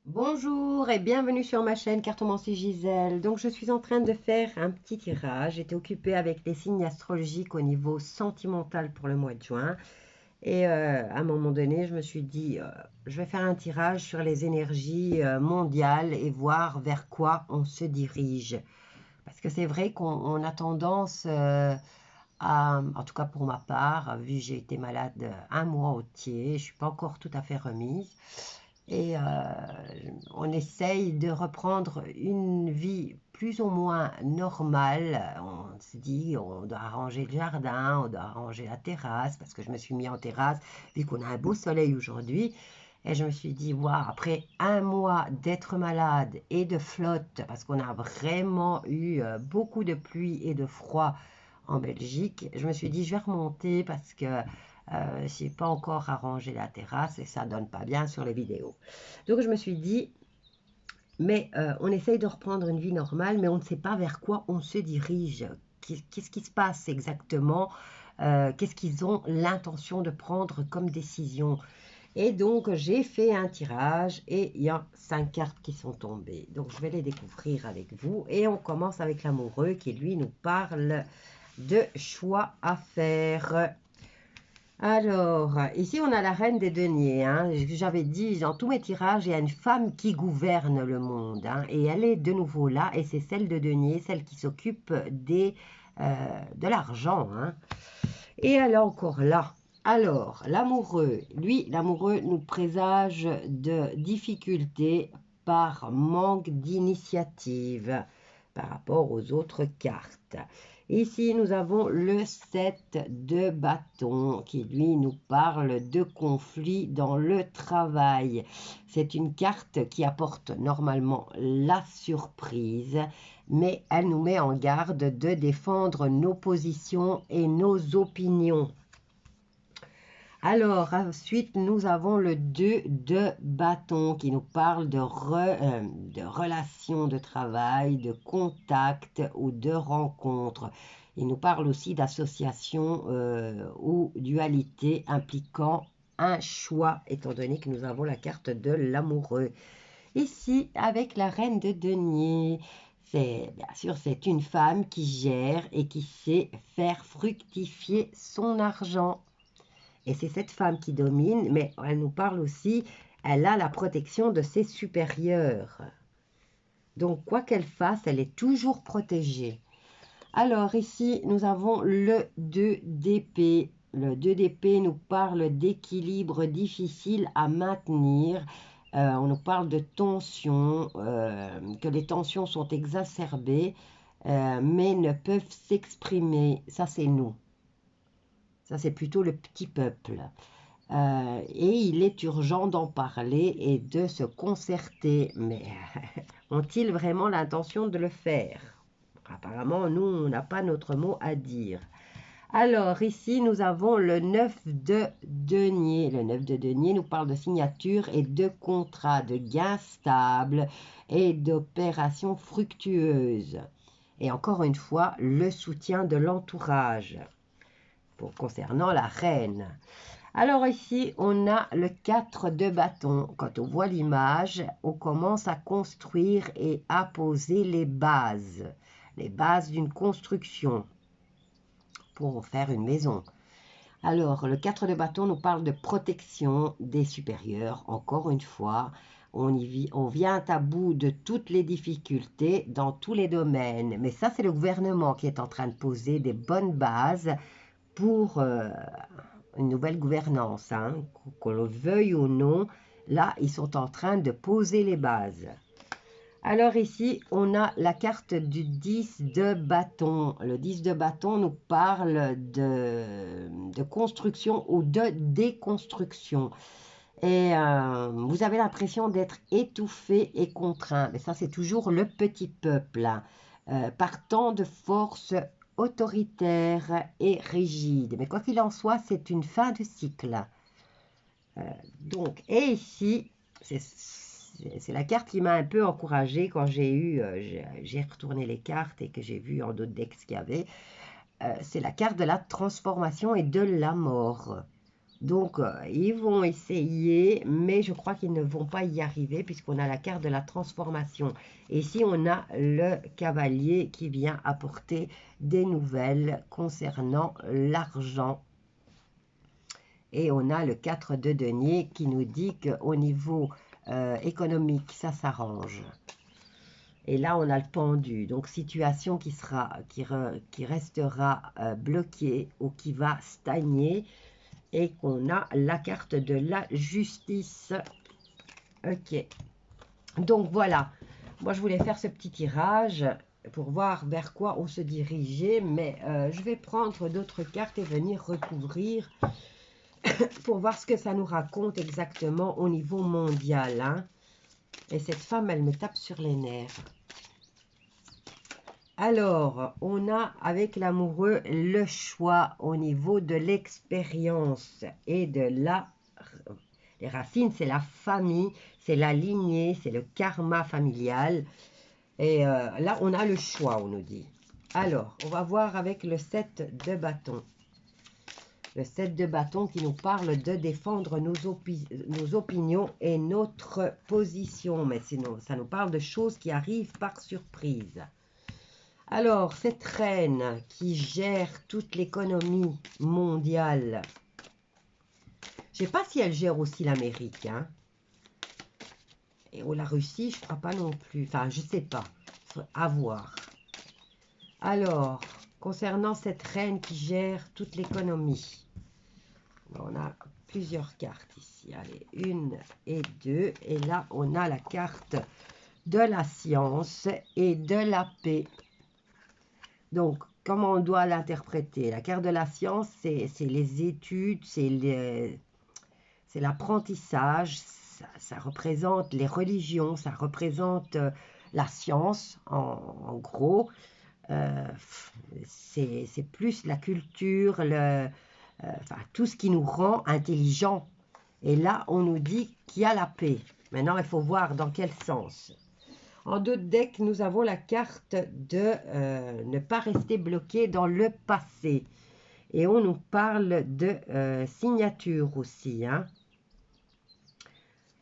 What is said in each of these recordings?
Bonjour et bienvenue sur ma chaîne Cartomancie Gisèle. Donc je suis en train de faire un petit tirage. J'étais occupée avec les signes astrologiques au niveau sentimental pour le mois de juin. Et à un moment donné, je me suis dit, je vais faire un tirage sur les énergies mondiales et voir vers quoi on se dirige. Parce que c'est vrai qu'on a tendance en tout cas pour ma part, vu que j'ai été malade un mois entier, je ne suis pas encore tout à fait remise. Et on essaye de reprendre une vie plus ou moins normale. On se dit, on doit arranger le jardin, on doit arranger la terrasse, parce que je me suis mis en terrasse, vu qu'on a un beau soleil aujourd'hui. Et je me suis dit, wow, après un mois d'être malade et de flotte, parce qu'on a vraiment eu beaucoup de pluie et de froid en Belgique, je me suis dit, je vais remonter parce que je n'ai pas encore arrangé la terrasse et ça donne pas bien sur les vidéos. Donc je me suis dit, mais on essaye de reprendre une vie normale, mais on ne sait pas vers quoi on se dirige. Qu'est-ce qui se passe exactement? Qu'est-ce qu'ils ont l'intention de prendre comme décision? Et donc j'ai fait un tirage et il y a 5 cartes qui sont tombées. Donc je vais les découvrir avec vous et on commence avec l'amoureux qui lui nous parle de choix à faire. Alors, ici on a la reine des deniers. Hein. J'avais dit dans tous mes tirages, il y a une femme qui gouverne le monde. Hein, et elle est de nouveau là. Et c'est celle de denier, celle qui s'occupe de l'argent. Hein. Et elle est encore là. Alors, l'amoureux, lui, l'amoureux nous présage de difficultés par manque d'initiative par rapport aux autres cartes. Ici, nous avons le 7 de bâton qui, lui, nous parle de conflits dans le travail. C'est une carte qui apporte normalement la surprise, mais elle nous met en garde de défendre nos positions et nos opinions. Alors, ensuite, nous avons le 2 de bâton qui nous parle de relations de travail, de contact ou de rencontres. Il nous parle aussi d'association ou dualité impliquant un choix, étant donné que nous avons la carte de l'amoureux. Ici, avec la reine de denier, bien sûr, c'est une femme qui gère et qui sait faire fructifier son argent. Et c'est cette femme qui domine, mais elle nous parle aussi, elle a la protection de ses supérieurs. Donc, quoi qu'elle fasse, elle est toujours protégée. Alors, ici, nous avons le 2 d'épée. Le 2 d'épée nous parle d'équilibre difficile à maintenir. On nous parle de tensions, que les tensions sont exacerbées, mais ne peuvent s'exprimer. Ça, c'est nous. Ça, c'est plutôt le petit peuple. Et il est urgent d'en parler et de se concerter. Mais ont-ils vraiment l'intention de le faire? Apparemment, nous, on n'a pas notre mot à dire. Alors, ici, nous avons le 9 de denier. Le 9 de denier nous parle de signature et de contrat, de gains stables et d'opérations fructueuses. Et encore une fois, le soutien de l'entourage concernant la reine. Alors ici, on a le 4 de bâton. Quand on voit l'image, on commence à construire et à poser les bases d'une construction pour faire une maison. Alors, le 4 de bâton nous parle de protection des supérieurs. Encore une fois, on vient à bout de toutes les difficultés dans tous les domaines. Mais ça, c'est le gouvernement qui est en train de poser des bonnes bases pour une nouvelle gouvernance, hein, qu'on le veuille ou non. Là, ils sont en train de poser les bases. Alors ici, on a la carte du 10 de bâton. Le 10 de bâton nous parle de construction ou de déconstruction. Et vous avez l'impression d'être étouffé et contraint. Mais ça, c'est toujours le petit peuple. Hein. Par tant de forces autoritaires et rigides. Mais quoi qu'il en soit, c'est une fin de cycle. Donc, et ici, c'est la carte qui m'a un peu encouragée quand j'ai retourné les cartes et que j'ai vu en d'autres decks ce qu'il y avait. C'est la carte de la transformation et de la mort. Donc, ils vont essayer, mais je crois qu'ils ne vont pas y arriver puisqu'on a la carte de la transformation. Et ici, on a le cavalier qui vient apporter des nouvelles concernant l'argent. Et on a le 4 de denier qui nous dit qu'au niveau économique, ça s'arrange. Et là, on a le pendu. Donc, situation qui restera bloquée ou qui va stagner. Et qu'on a la carte de la justice. Ok. Donc, voilà. Moi, je voulais faire ce petit tirage pour voir vers quoi on se dirigeait. Mais je vais prendre d'autres cartes et venir recouvrir pour voir ce que ça nous raconte exactement au niveau mondial. Hein. Et cette femme, elle me tape sur les nerfs. Alors, on a avec l'amoureux le choix au niveau de l'expérience et de les racines, c'est la famille, c'est la lignée, c'est le karma familial. Et là, on a le choix, on nous dit. Alors, on va voir avec le 7 de bâton. Le 7 de bâton qui nous parle de défendre nos opinions et notre position. Mais sinon, ça nous parle de choses qui arrivent par surprise. Alors, cette reine qui gère toute l'économie mondiale, je ne sais pas si elle gère aussi l'Amérique, hein. Et la Russie, je ne crois pas non plus. Enfin, je ne sais pas. À voir. Alors, concernant cette reine qui gère toute l'économie, on a plusieurs cartes ici. Allez, 1 et 2. Et là, on a la carte de la science et de la paix. Donc, comment on doit l'interpréter? La carte de la science, c'est les études, c'est l'apprentissage, ça représente les religions, ça représente la science, en gros. C'est plus la culture, enfin, tout ce qui nous rend intelligents. Et là, on nous dit qu'il y a la paix. Maintenant, il faut voir dans quel sens. En d'autres decks, nous avons la carte de ne pas rester bloqué dans le passé. Et on nous parle de signature aussi. Hein.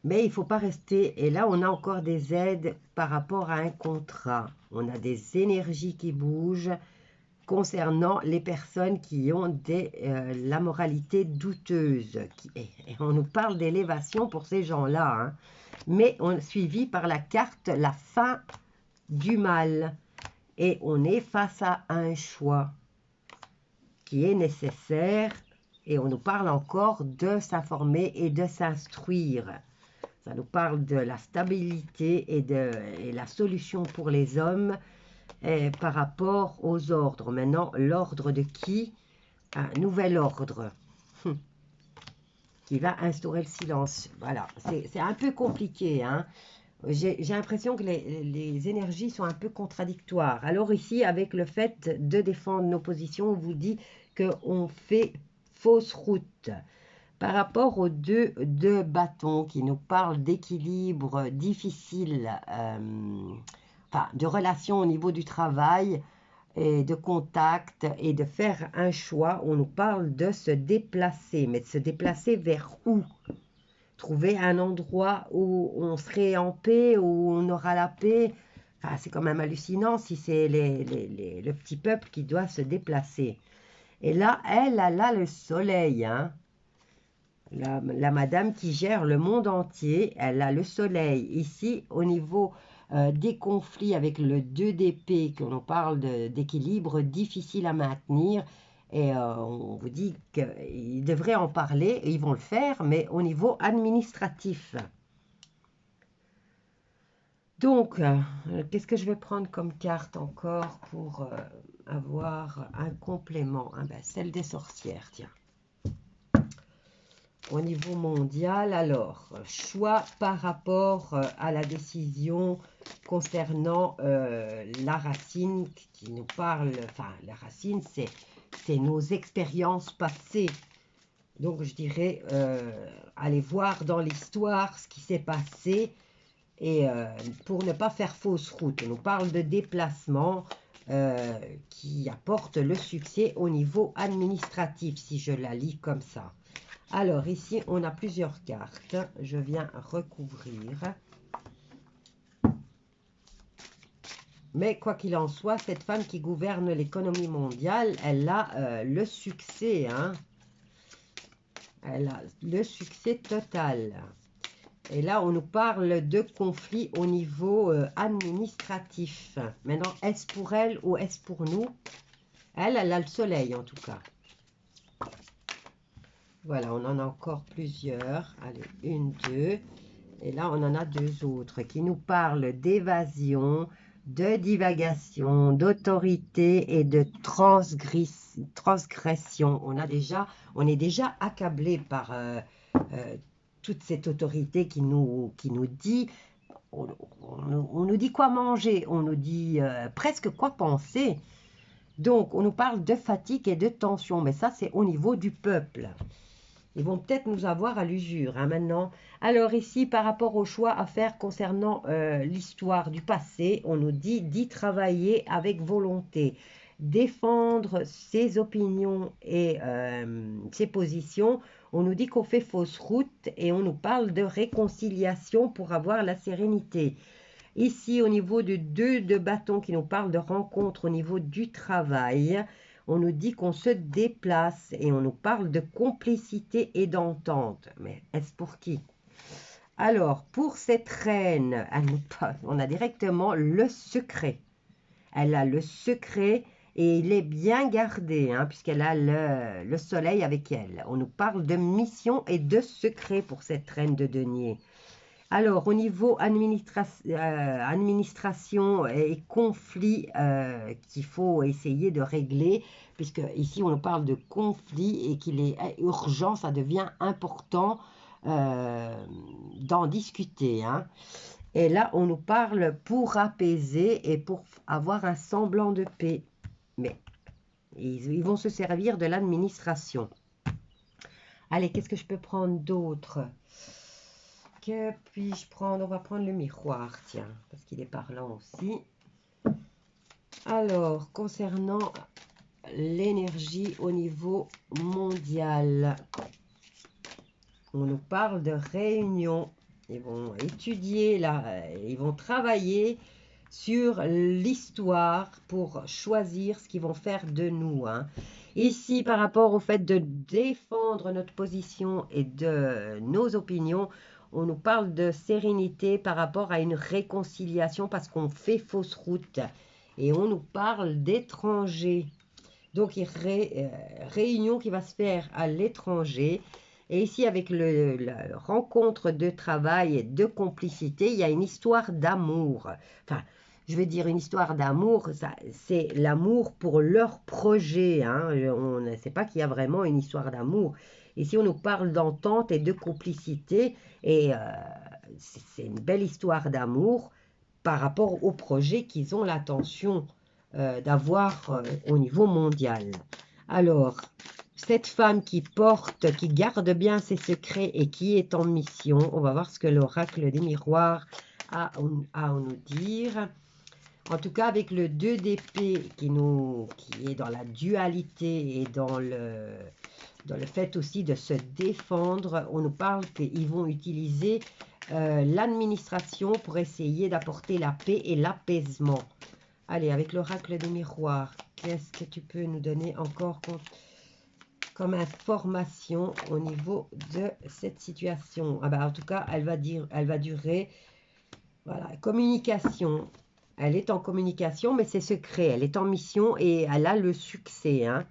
Mais il ne faut pas rester. Et là, on a encore des aides par rapport à un contrat. On a des énergies qui bougent concernant les personnes qui ont la moralité douteuse. Et on nous parle d'élévation pour ces gens-là. Hein. Mais on est suivi par la carte la fin du mal. Et on est face à un choix qui est nécessaire. Et on nous parle encore de s'informer et de s'instruire. Ça nous parle de la stabilité et la solution pour les hommes par rapport aux ordres. Maintenant, l'ordre de qui? Un nouvel ordre qui va instaurer le silence. Voilà, c'est un peu compliqué. Hein. J'ai l'impression que les énergies sont un peu contradictoires. Alors ici, avec le fait de défendre nos positions, on vous dit qu'on fait fausse route. Par rapport aux deux bâtons qui nous parlent d'équilibre difficile, enfin, de relations au niveau du travail, et de contact et de faire un choix, on nous parle de se déplacer. Mais de se déplacer vers où? Trouver un endroit où on serait en paix, où on aura la paix. Enfin, c'est quand même hallucinant si c'est le petit peuple qui doit se déplacer. Et là, elle a le soleil. Hein. La madame qui gère le monde entier, elle a le soleil. Ici, au niveau des conflits avec le 2 d'épée, que l'on parle d'équilibre difficile à maintenir, et on vous dit qu'ils devraient en parler, et ils vont le faire, mais au niveau administratif. Donc, qu'est-ce que je vais prendre comme carte encore pour avoir un complément? Ah ben, celle des sorcières, tiens. Au niveau mondial, alors, choix par rapport à la décision concernant la racine qui nous parle, enfin, la racine, c'est nos expériences passées. Donc, je dirais, aller voir dans l'histoire ce qui s'est passé et pour ne pas faire fausse route. On nous parle de déplacement qui apporte le succès au niveau administratif, si je la lis comme ça. Alors, ici, on a plusieurs cartes. Je viens recouvrir. Mais quoi qu'il en soit, cette femme qui gouverne l'économie mondiale, elle a le succès, hein. Elle a le succès total. Et là, on nous parle de conflits au niveau administratif. Maintenant, est-ce pour elle ou est-ce pour nous? Elle a le soleil en tout cas. Voilà, on en a encore plusieurs. Allez, une, deux. Et là, on en a deux autres qui nous parlent d'évasion, de divagation, d'autorité et de transgression. On est déjà accablé par toute cette autorité qui nous dit, on nous dit quoi manger, on nous dit presque quoi penser. Donc, on nous parle de fatigue et de tension, mais ça, c'est au niveau du peuple. Ils vont peut-être nous avoir à l'usure, hein, maintenant. Alors ici, par rapport au choix à faire concernant l'histoire du passé, on nous dit d'y travailler avec volonté, défendre ses opinions et ses positions. On nous dit qu'on fait fausse route et on nous parle de réconciliation pour avoir la sérénité. Ici, au niveau de 2 de bâton qui nous parle de rencontre au niveau du travail, on nous dit qu'on se déplace et on nous parle de complicité et d'entente. Mais est-ce pour qui? Alors, pour cette reine, on a directement le secret. Elle a le secret et il est bien gardé, hein, puisqu'elle a le soleil avec elle. On nous parle de mission et de secret pour cette reine de denier. Alors, au niveau administration et conflit qu'il faut essayer de régler, puisque ici on nous parle de conflit et qu'il est urgent, ça devient important d'en discuter, hein. Et là, on nous parle pour apaiser et pour avoir un semblant de paix. Mais ils vont se servir de l'administration. Allez, qu'est-ce que je peux prendre d'autre? Que puis-je prendre? On va prendre le miroir, tiens, parce qu'il est parlant aussi. Alors, concernant l'énergie au niveau mondial, on nous parle de réunion. Ils vont étudier, là, ils vont travailler sur l'histoire pour choisir ce qu'ils vont faire de nous, hein. Ici, par rapport au fait de défendre notre position et de nos opinions, on nous parle de sérénité par rapport à une réconciliation parce qu'on fait fausse route. Et on nous parle d'étrangers. Donc, réunion qui va se faire à l'étranger. Et ici, avec la rencontre de travail et de complicité, il y a une histoire d'amour. Enfin, je vais dire une histoire d'amour, c'est l'amour pour leur projet, hein. On ne sait pas qu'il y a vraiment une histoire d'amour. Ici, on nous parle d'entente et de complicité. Et c'est une belle histoire d'amour par rapport au projet qu'ils ont l'intention d'avoir au niveau mondial. Alors, cette femme qui garde bien ses secrets et qui est en mission, on va voir ce que l'oracle des miroirs a à nous dire. En tout cas, avec le 2 d'épée qui est dans la dualité et dans le fait aussi de se défendre, on nous parle qu'ils vont utiliser l'administration pour essayer d'apporter la paix et l'apaisement. Allez, avec l'oracle des miroirs, qu'est-ce que tu peux nous donner encore comme information au niveau de cette situation? Ah ben, en tout cas, elle va durer. Voilà, communication. Elle est en communication, mais c'est secret. Elle est en mission et elle a le succès, hein.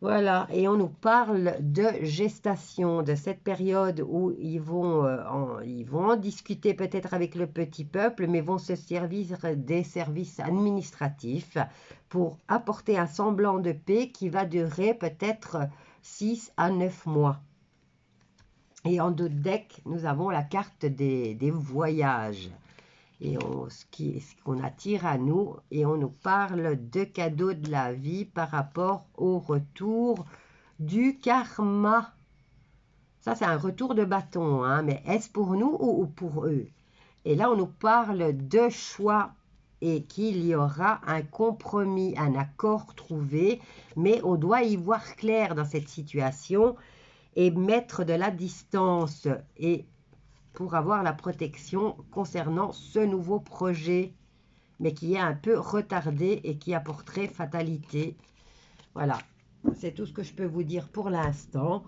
Voilà, et on nous parle de gestation, de cette période où ils vont en discuter peut-être avec le petit peuple, mais vont se servir des services administratifs pour apporter un semblant de paix qui va durer peut-être 6 à 9 mois. Et en d'autres decks, nous avons la carte des voyages. Et ce qu'on attire à nous, et on nous parle de cadeaux de la vie par rapport au retour du karma. Ça, c'est un retour de bâton, hein, mais est-ce pour nous ou pour eux? Et là, on nous parle de choix et qu'il y aura un compromis, un accord trouvé, mais on doit y voir clair dans cette situation et mettre de la distance et pour avoir la protection concernant ce nouveau projet, mais qui est un peu retardé et qui apporterait fatalité. Voilà, c'est tout ce que je peux vous dire pour l'instant.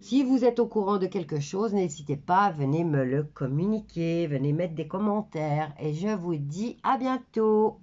Si vous êtes au courant de quelque chose, n'hésitez pas, venez me le communiquer, venez mettre des commentaires et je vous dis à bientôt.